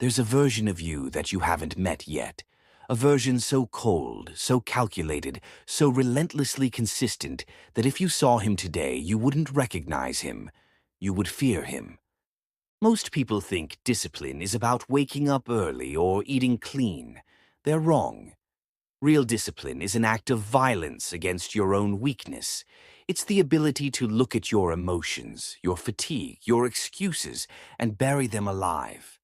There's a version of you that you haven't met yet. A version so cold, so calculated, so relentlessly consistent that if you saw him today, you wouldn't recognize him. You would fear him. Most people think discipline is about waking up early or eating clean. They're wrong. Real discipline is an act of violence against your own weakness. It's the ability to look at your emotions, your fatigue, your excuses, and bury them alive.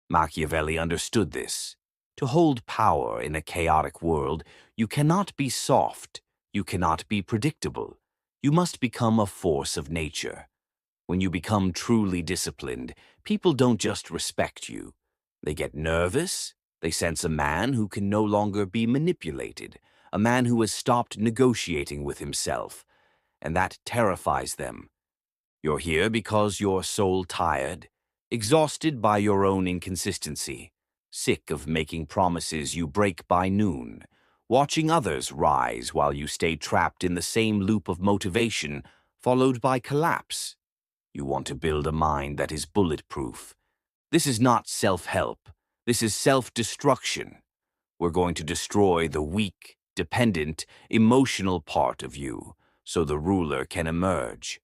Machiavelli understood this. To hold power in a chaotic world, you cannot be soft, you cannot be predictable. You must become a force of nature. When you become truly disciplined, people don't just respect you. They get nervous. They sense a man who can no longer be manipulated, a man who has stopped negotiating with himself, and that terrifies them. You're here because you're soul-tired, exhausted by your own inconsistency, sick of making promises you break by noon, watching others rise while you stay trapped in the same loop of motivation, followed by collapse. You want to build a mind that is bulletproof. This is not self-help. This is self-destruction. We're going to destroy the weak, dependent, emotional part of you, so the ruler can emerge.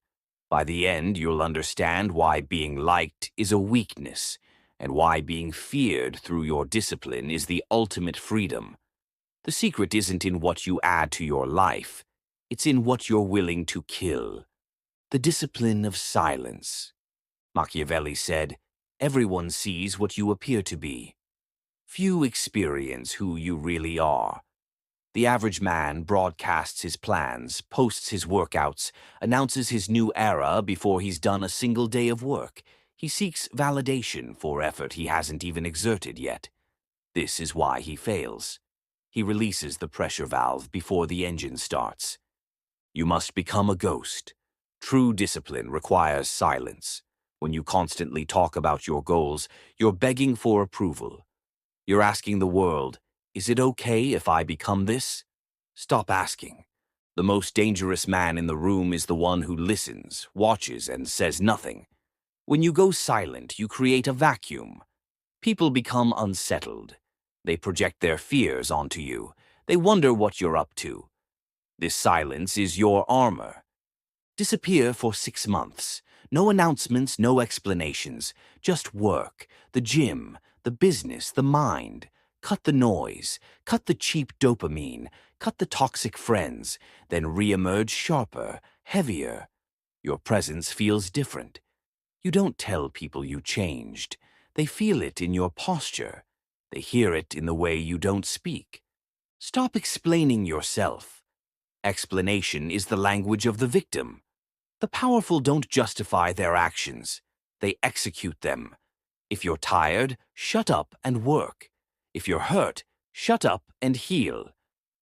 By the end, you'll understand why being liked is a weakness, and why being feared through your discipline is the ultimate freedom. The secret isn't in what you add to your life. It's in what you're willing to kill. The discipline of silence. Machiavelli said, "Everyone sees what you appear to be. Few experience who you really are." The average man broadcasts his plans, posts his workouts, announces his new era before he's done a single day of work. He seeks validation for effort he hasn't even exerted yet. This is why he fails. He releases the pressure valve before the engine starts. You must become a ghost. True discipline requires silence. When you constantly talk about your goals, you're begging for approval. You're asking the world, "Is it okay if I become this?" Stop asking. The most dangerous man in the room is the one who listens, watches, and says nothing. When you go silent, you create a vacuum. People become unsettled. They project their fears onto you. They wonder what you're up to. This silence is your armor. Disappear for 6 months. No announcements, no explanations. Just work, the gym, the business, the mind. Cut the noise, cut the cheap dopamine, cut the toxic friends, then reemerge sharper, heavier. Your presence feels different. You don't tell people you changed. They feel it in your posture. They hear it in the way you don't speak. Stop explaining yourself. Explanation is the language of the victim. The powerful don't justify their actions. They execute them. If you're tired, shut up and work. If you're hurt, shut up and heal.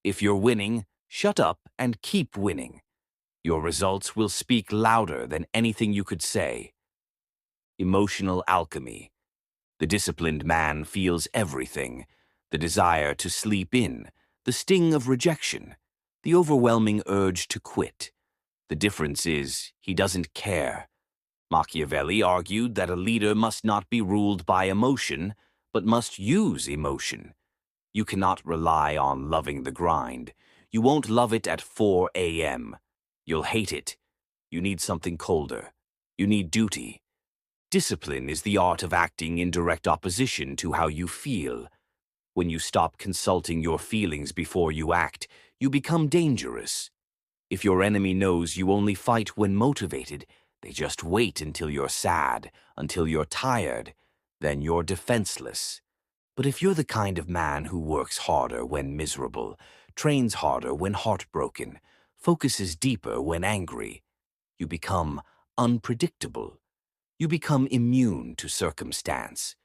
If you're winning, shut up and keep winning. Your results will speak louder than anything you could say. Emotional alchemy. The disciplined man feels everything: the desire to sleep in, the sting of rejection, the overwhelming urge to quit. The difference is, he doesn't care. Machiavelli argued that a leader must not be ruled by emotion, but must use emotion. You cannot rely on loving the grind. You won't love it at 4 a.m. You'll hate it. You need something colder. You need duty. Discipline is the art of acting in direct opposition to how you feel. When you stop consulting your feelings before you act, you become dangerous. If your enemy knows you only fight when motivated, they just wait until you're sad, until you're tired. Then you're defenseless. But if you're the kind of man who works harder when miserable, trains harder when heartbroken, focuses deeper when angry, you become unpredictable. You become immune to circumstance.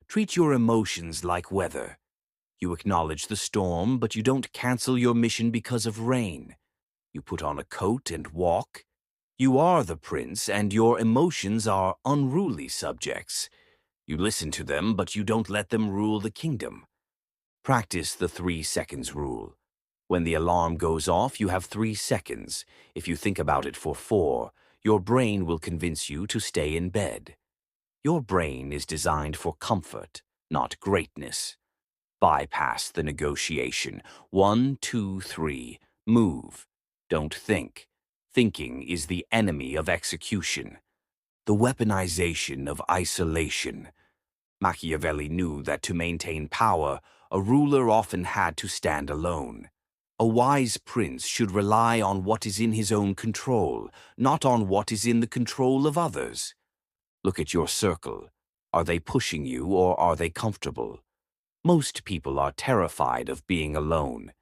Treat your emotions like weather. You acknowledge the storm, but you don't cancel your mission because of rain. You put on a coat and walk. You are the prince, and your emotions are unruly subjects. You listen to them, but you don't let them rule the kingdom. Practice the 3 seconds rule. When the alarm goes off, you have 3 seconds. If you think about it for 4, your brain will convince you to stay in bed. Your brain is designed for comfort. not greatness. Bypass the negotiation. 1, 2, 3. Move. Don't think. Thinking is the enemy of execution. The weaponization of isolation. Machiavelli knew that to maintain power, a ruler often had to stand alone. A wise prince should rely on what is in his own control, not on what is in the control of others. Look at your circle. Are they pushing you or are they comfortable? Most people are terrified of being alone.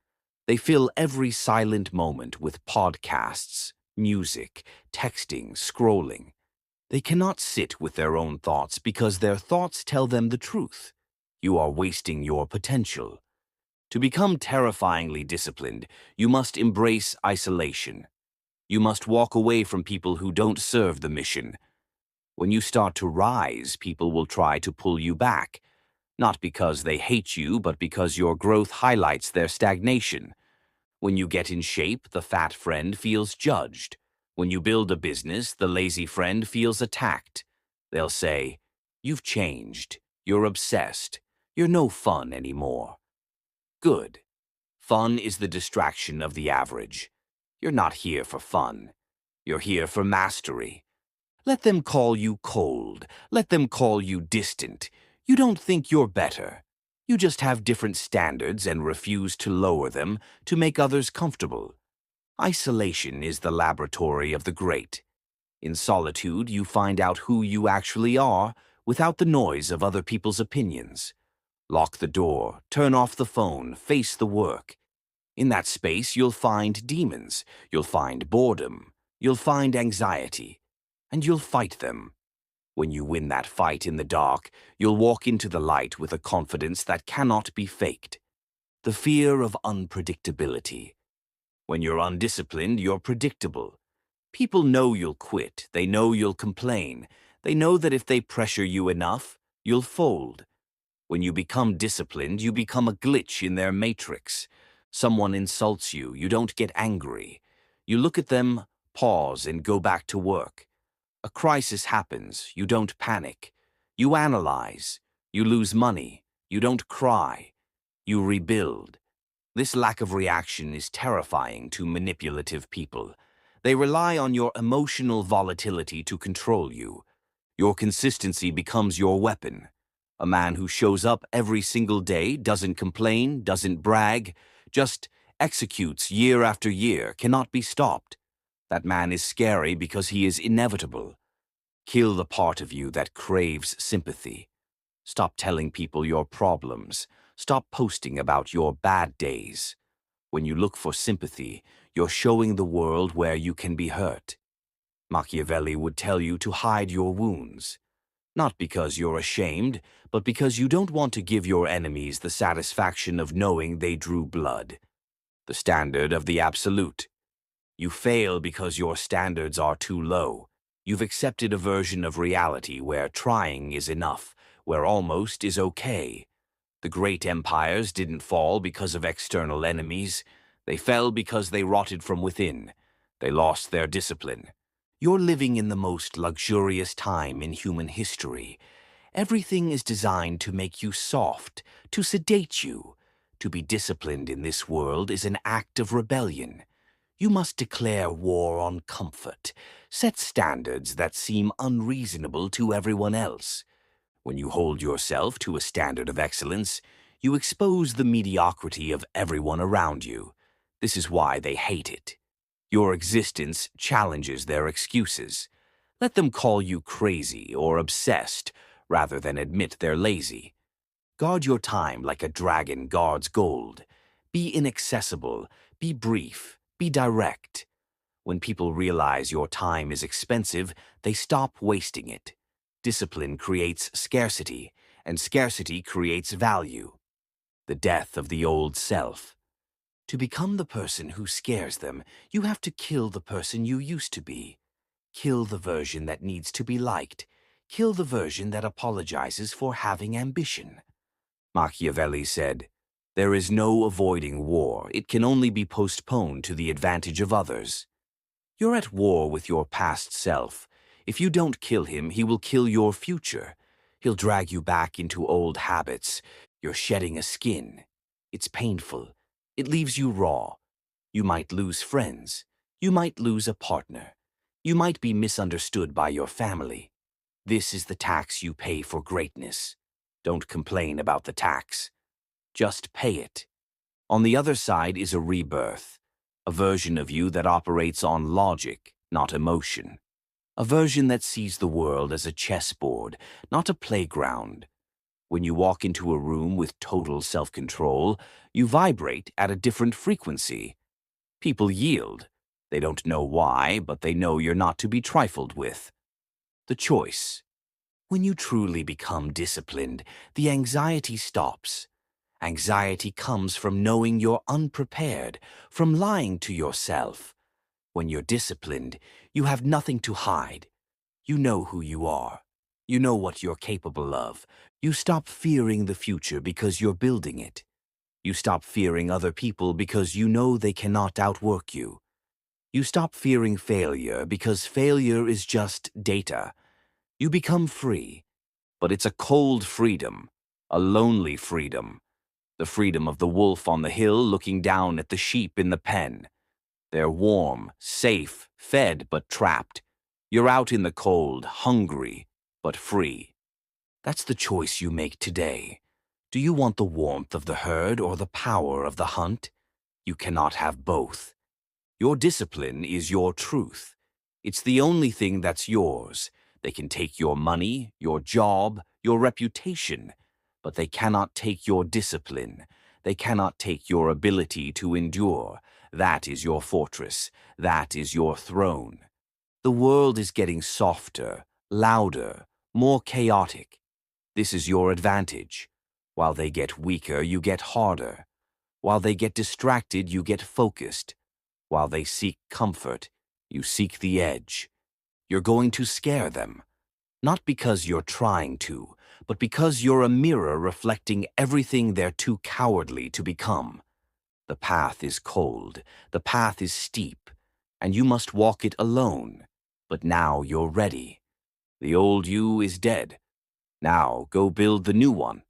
They fill every silent moment with podcasts, music, texting, scrolling. They cannot sit with their own thoughts because their thoughts tell them the truth. You are wasting your potential. To become terrifyingly disciplined, you must embrace isolation. You must walk away from people who don't serve the mission. When you start to rise, people will try to pull you back, not because they hate you, but because your growth highlights their stagnation. When you get in shape, the fat friend feels judged. When you build a business, the lazy friend feels attacked. They'll say, "You've changed. You're obsessed. You're no fun anymore." Good. Fun is the distraction of the average. You're not here for fun. You're here for mastery. Let them call you cold. Let them call you distant. You don't think you're better. You just have different standards and refuse to lower them to make others comfortable. Isolation is the laboratory of the great. In solitude, you find out who you actually are without the noise of other people's opinions. Lock the door, turn off the phone, face the work. In that space, you'll find demons, you'll find boredom, you'll find anxiety, and you'll fight them. When you win that fight in the dark, you'll walk into the light with a confidence that cannot be faked. The fear of unpredictability. When you're undisciplined, you're predictable. People know you'll quit, they know you'll complain, they know that if they pressure you enough, you'll fold. When you become disciplined, you become a glitch in their matrix. Someone insults you, you don't get angry. You look at them, pause, and go back to work. A crisis happens, you don't panic. You analyze. You lose money. You don't cry. You rebuild. This lack of reaction is terrifying to manipulative people. They rely on your emotional volatility to control you. Your consistency becomes your weapon. A man who shows up every single day, doesn't complain, doesn't brag, just executes year after year, cannot be stopped. That man is scary because he is inevitable. Kill the part of you that craves sympathy. Stop telling people your problems. Stop posting about your bad days. When you look for sympathy, you're showing the world where you can be hurt. Machiavelli would tell you to hide your wounds. Not because you're ashamed, but because you don't want to give your enemies the satisfaction of knowing they drew blood. The standard of the absolute. You fail because your standards are too low. You've accepted a version of reality where trying is enough, where almost is okay. The great empires didn't fall because of external enemies. They fell because they rotted from within. They lost their discipline. You're living in the most luxurious time in human history. Everything is designed to make you soft, to sedate you. To be disciplined in this world is an act of rebellion. You must declare war on comfort, set standards that seem unreasonable to everyone else. When you hold yourself to a standard of excellence, you expose the mediocrity of everyone around you. This is why they hate it. Your existence challenges their excuses. Let them call you crazy or obsessed rather than admit they're lazy. Guard your time like a dragon guards gold. Be inaccessible, be brief, be direct. When people realize your time is expensive, they stop wasting it. Discipline creates scarcity, and scarcity creates value. The death of the old self. To become the person who scares them, you have to kill the person you used to be. Kill the version that needs to be liked. Kill the version that apologizes for having ambition. Machiavelli said, "There is no avoiding war. It can only be postponed to the advantage of others." You're at war with your past self. If you don't kill him, he will kill your future. He'll drag you back into old habits. You're shedding a skin. It's painful. It leaves you raw. You might lose friends. You might lose a partner. You might be misunderstood by your family. This is the tax you pay for greatness. Don't complain about the tax. Just pay it. On the other side is a rebirth, a version of you that operates on logic, not emotion. A version that sees the world as a chessboard, not a playground. When you walk into a room with total self-control, you vibrate at a different frequency. People yield. They don't know why, but they know you're not to be trifled with. The choice. When you truly become disciplined, the anxiety stops. Anxiety comes from knowing you're unprepared, from lying to yourself. When you're disciplined, you have nothing to hide. You know who you are. You know what you're capable of. You stop fearing the future because you're building it. You stop fearing other people because you know they cannot outwork you. You stop fearing failure because failure is just data. You become free, but it's a cold freedom, a lonely freedom. The freedom of the wolf on the hill looking down at the sheep in the pen. They're warm, safe, fed but trapped. You're out in the cold, hungry, but free. That's the choice you make today. Do you want the warmth of the herd or the power of the hunt? You cannot have both. Your discipline is your truth. It's the only thing that's yours. They can take your money, your job, your reputation, but they cannot take your discipline. They cannot take your ability to endure. That is your fortress. That is your throne. The world is getting softer, louder, more chaotic. This is your advantage. While they get weaker, you get harder. While they get distracted, you get focused. While they seek comfort, you seek the edge. You're going to scare them. Not because you're trying to, but because you're a mirror reflecting everything they're too cowardly to become. The path is cold, the path is steep, and you must walk it alone. But now you're ready. The old you is dead. Now go build the new one.